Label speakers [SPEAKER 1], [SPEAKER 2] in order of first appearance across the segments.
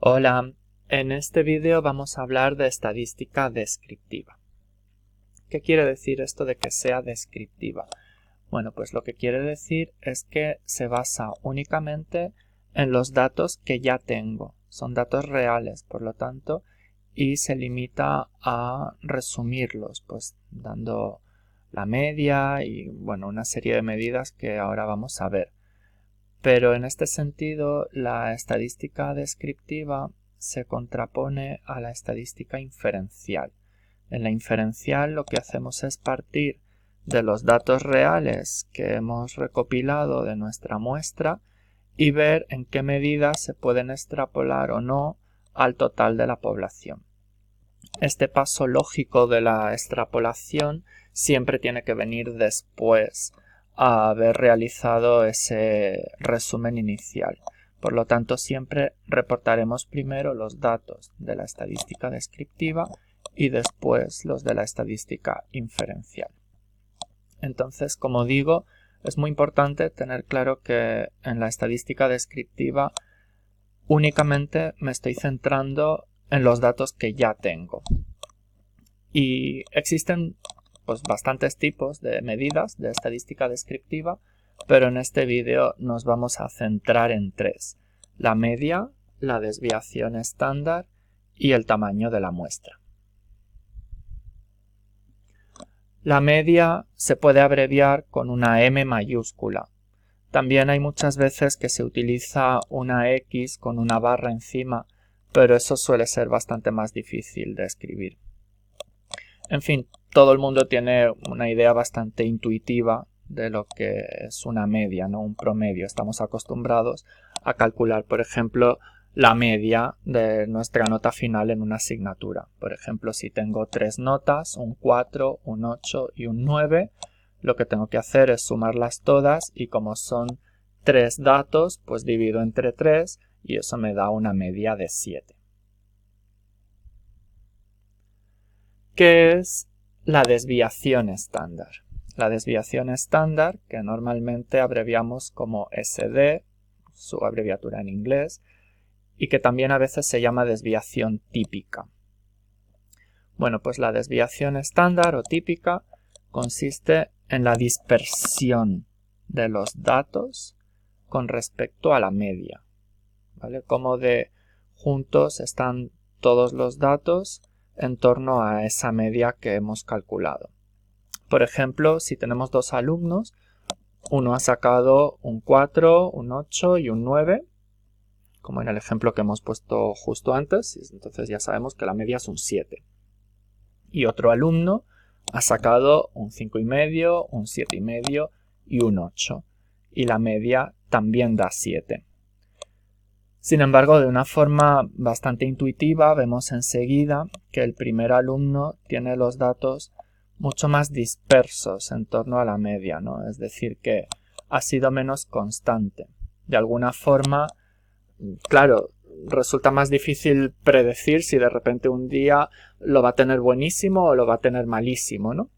[SPEAKER 1] Hola, en este vídeo vamos a hablar de estadística descriptiva. ¿Qué quiere decir esto de que sea descriptiva? Bueno, pues lo que quiere decir es que se basa únicamente en los datos que ya tengo. Son datos reales, por lo tanto, y se limita a resumirlos, pues dando la media y, bueno, una serie de medidas que ahora vamos a ver. Pero en este sentido, la estadística descriptiva se contrapone a la estadística inferencial. En la inferencial lo que hacemos es partir de los datos reales que hemos recopilado de nuestra muestra y ver en qué medida se pueden extrapolar o no al total de la población. Este paso lógico de la extrapolación siempre tiene que venir después a haber realizado ese resumen inicial. Por lo tanto, siempre reportaremos primero los datos de la estadística descriptiva y después los de la estadística inferencial. Entonces, como digo, es muy importante tener claro que en la estadística descriptiva únicamente me estoy centrando en los datos que ya tengo. Y existen pues bastantes tipos de medidas de estadística descriptiva, pero en este vídeo nos vamos a centrar en tres: la media, la desviación estándar y el tamaño de la muestra. La media se puede abreviar con una M mayúscula. También hay muchas veces que se utiliza una X con una barra encima, pero eso suele ser bastante más difícil de escribir. En fin, todo el mundo tiene una idea bastante intuitiva de lo que es una media, ¿no? Un promedio. Estamos acostumbrados a calcular, por ejemplo, la media de nuestra nota final en una asignatura. Por ejemplo, si tengo 3 notas, un 4, un 8 y un 9, lo que tengo que hacer es sumarlas todas y como son 3 datos, pues divido entre 3 y eso me da una media de 7. ¿Qué es la desviación estándar? La desviación estándar, que normalmente abreviamos como SD, su abreviatura en inglés, y que también a veces se llama desviación típica. Bueno, pues la desviación estándar o típica consiste en la dispersión de los datos con respecto a la media, ¿vale? Como de juntos están todos los datos en torno a esa media que hemos calculado. Por ejemplo, si tenemos dos alumnos, uno ha sacado un 4, un 8 y un 9, como en el ejemplo que hemos puesto justo antes, entonces ya sabemos que la media es un 7. Y otro alumno ha sacado un 5,5, un 7,5 y un 8. Y la media también da 7. Sin embargo, de una forma bastante intuitiva, vemos enseguida que el primer alumno tiene los datos mucho más dispersos en torno a la media, ¿no? Es decir, que ha sido menos constante. De alguna forma, claro, resulta más difícil predecir si de repente un día lo va a tener buenísimo o lo va a tener malísimo, ¿no?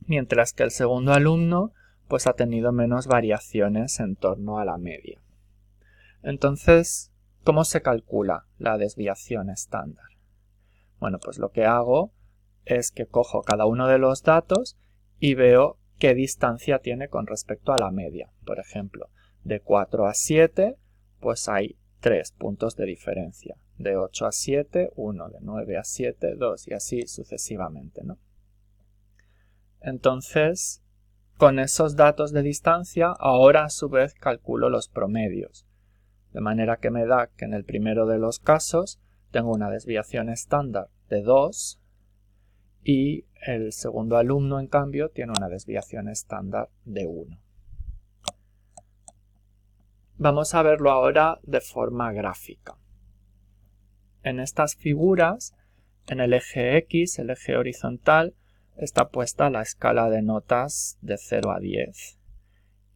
[SPEAKER 1] Mientras que el segundo alumno pues ha tenido menos variaciones en torno a la media. Entonces, ¿cómo se calcula la desviación estándar? Bueno, pues lo que hago es que cojo cada uno de los datos y veo qué distancia tiene con respecto a la media. Por ejemplo, de 4 a 7, pues hay 3 puntos de diferencia. De 8 a 7, 1. De 9 a 7, 2. Y así sucesivamente, ¿no? Entonces, con esos datos de distancia, ahora a su vez calculo los promedios. De manera que me da que en el primero de los casos tengo una desviación estándar de 2 y el segundo alumno, en cambio, tiene una desviación estándar de 1. Vamos a verlo ahora de forma gráfica. En estas figuras, en el eje X, el eje horizontal, está puesta la escala de notas de 0 a 10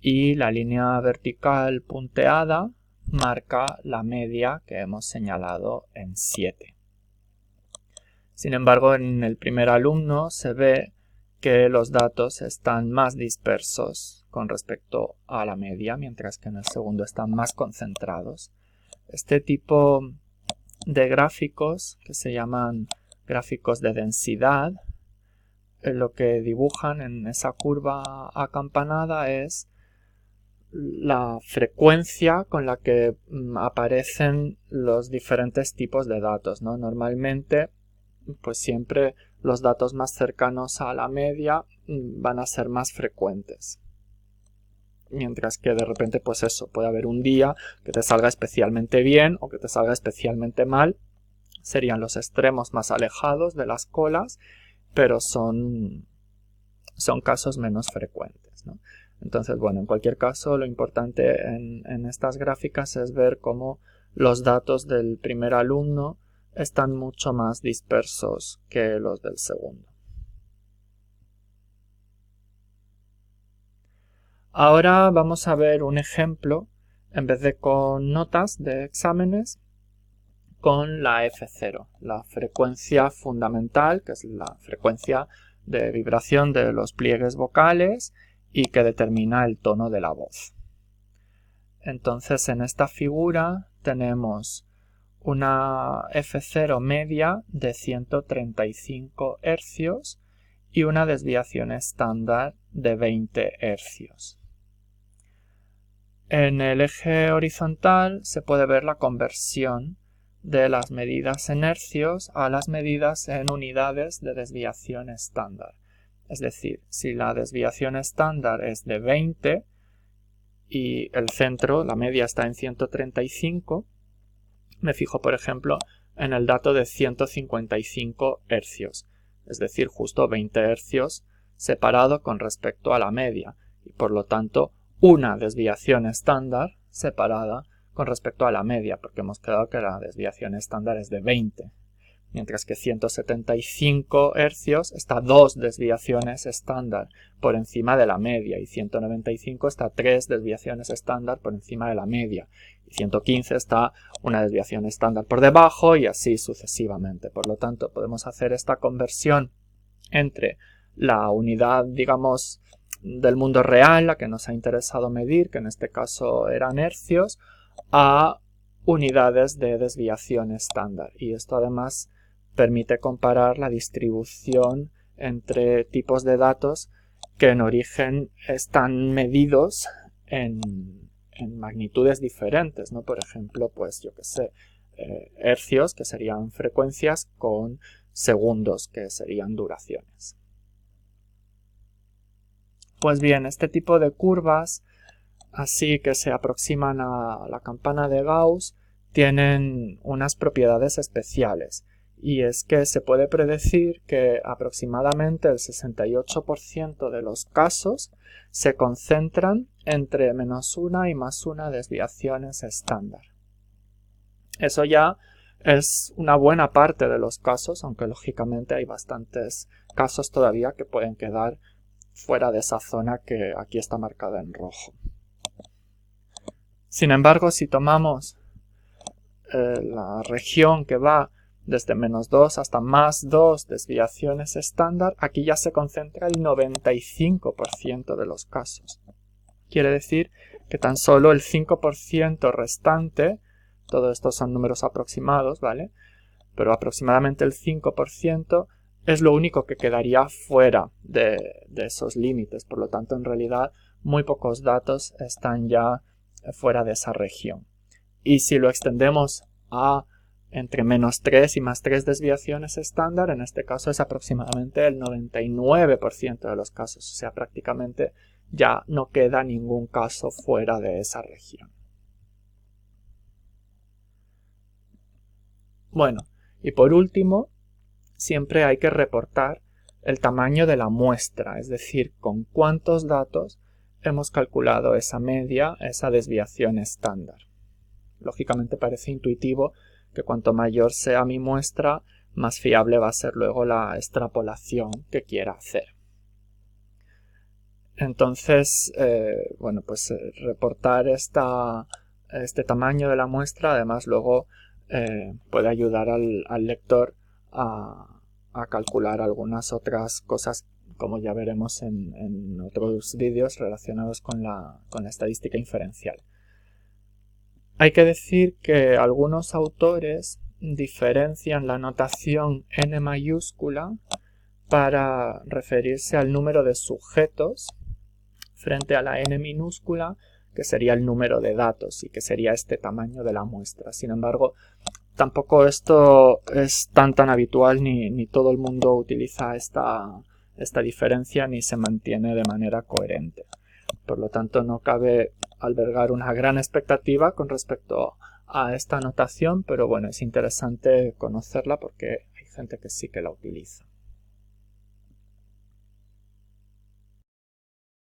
[SPEAKER 1] y la línea vertical punteada marca la media que hemos señalado en 7. Sin embargo, en el primer alumno se ve que los datos están más dispersos con respecto a la media, mientras que en el segundo están más concentrados. Este tipo de gráficos que se llaman gráficos de densidad. Lo que dibujan en esa curva acampanada es la frecuencia con la que aparecen los diferentes tipos de datos, ¿no? Normalmente, pues siempre los datos más cercanos a la media van a ser más frecuentes. Mientras que de repente, pues eso, puede haber un día que te salga especialmente bien o que te salga especialmente mal. Serían los extremos más alejados de las colas, pero son casos menos frecuentes, ¿no? Entonces, bueno, en cualquier caso, lo importante en estas gráficas es ver cómo los datos del primer alumno están mucho más dispersos que los del segundo. Ahora vamos a ver un ejemplo, en vez de con notas de exámenes, con la F0, la frecuencia fundamental, que es la frecuencia de vibración de los pliegues vocales y que determina el tono de la voz. Entonces, en esta figura tenemos una F0 media de 135 Hz y una desviación estándar de 20 Hz. En el eje horizontal se puede ver la conversión de las medidas en hercios a las medidas en unidades de desviación estándar. Es decir, si la desviación estándar es de 20 y el centro, la media, está en 135, me fijo, por ejemplo, en el dato de 155 hercios, es decir, justo 20 hercios separado con respecto a la media, y por lo tanto una desviación estándar separada con respecto a la media, porque hemos quedado que la desviación estándar es de 20, mientras que 175 hercios está 2 desviaciones estándar por encima de la media, y 195 está 3 desviaciones estándar por encima de la media, y 115 está una desviación estándar por debajo, y así sucesivamente. Por lo tanto, podemos hacer esta conversión entre la unidad, digamos, del mundo real, la que nos ha interesado medir, que en este caso eran hercios, a unidades de desviación estándar. Y esto además permite comparar la distribución entre tipos de datos que en origen están medidos en magnitudes diferentes, ¿no? Por ejemplo, pues yo que sé, hercios, que serían frecuencias, con segundos, que serían duraciones. Pues bien, este tipo de curvas, así que se aproximan a la campana de Gauss, tienen unas propiedades especiales, y es que se puede predecir que aproximadamente el 68% de los casos se concentran entre -1 y +1 desviaciones estándar. Eso ya es una buena parte de los casos, aunque lógicamente hay bastantes casos todavía que pueden quedar fuera de esa zona que aquí está marcada en rojo. Sin embargo, si tomamos la región que va desde -2 hasta +2 desviaciones estándar, aquí ya se concentra el 95% de los casos. Quiere decir que tan solo el 5% restante, todo esto son números aproximados, ¿vale? Pero aproximadamente el 5% es lo único que quedaría fuera de esos límites. Por lo tanto, en realidad, muy pocos datos están ya fuera de esa región. Y si lo extendemos a entre -3 y +3 desviaciones estándar, en este caso es aproximadamente el 99% de los casos. O sea, prácticamente ya no queda ningún caso fuera de esa región. Bueno, y por último, siempre hay que reportar el tamaño de la muestra, es decir, con cuántos datos hemos calculado esa media, esa desviación estándar. Lógicamente parece intuitivo que cuanto mayor sea mi muestra, más fiable va a ser luego la extrapolación que quiera hacer. Entonces, bueno, pues reportar este tamaño de la muestra, además luego puede ayudar al lector a calcular algunas otras cosas, como ya veremos en otros vídeos relacionados con la estadística inferencial. Hay que decir que algunos autores diferencian la notación n mayúscula para referirse al número de sujetos frente a la n minúscula, que sería el número de datos y que sería este tamaño de la muestra. Sin embargo, tampoco esto es tan habitual ni todo el mundo utiliza esta diferencia ni se mantiene de manera coherente. Por lo tanto, no cabe albergar una gran expectativa con respecto a esta notación, pero bueno, es interesante conocerla porque hay gente que sí que la utiliza.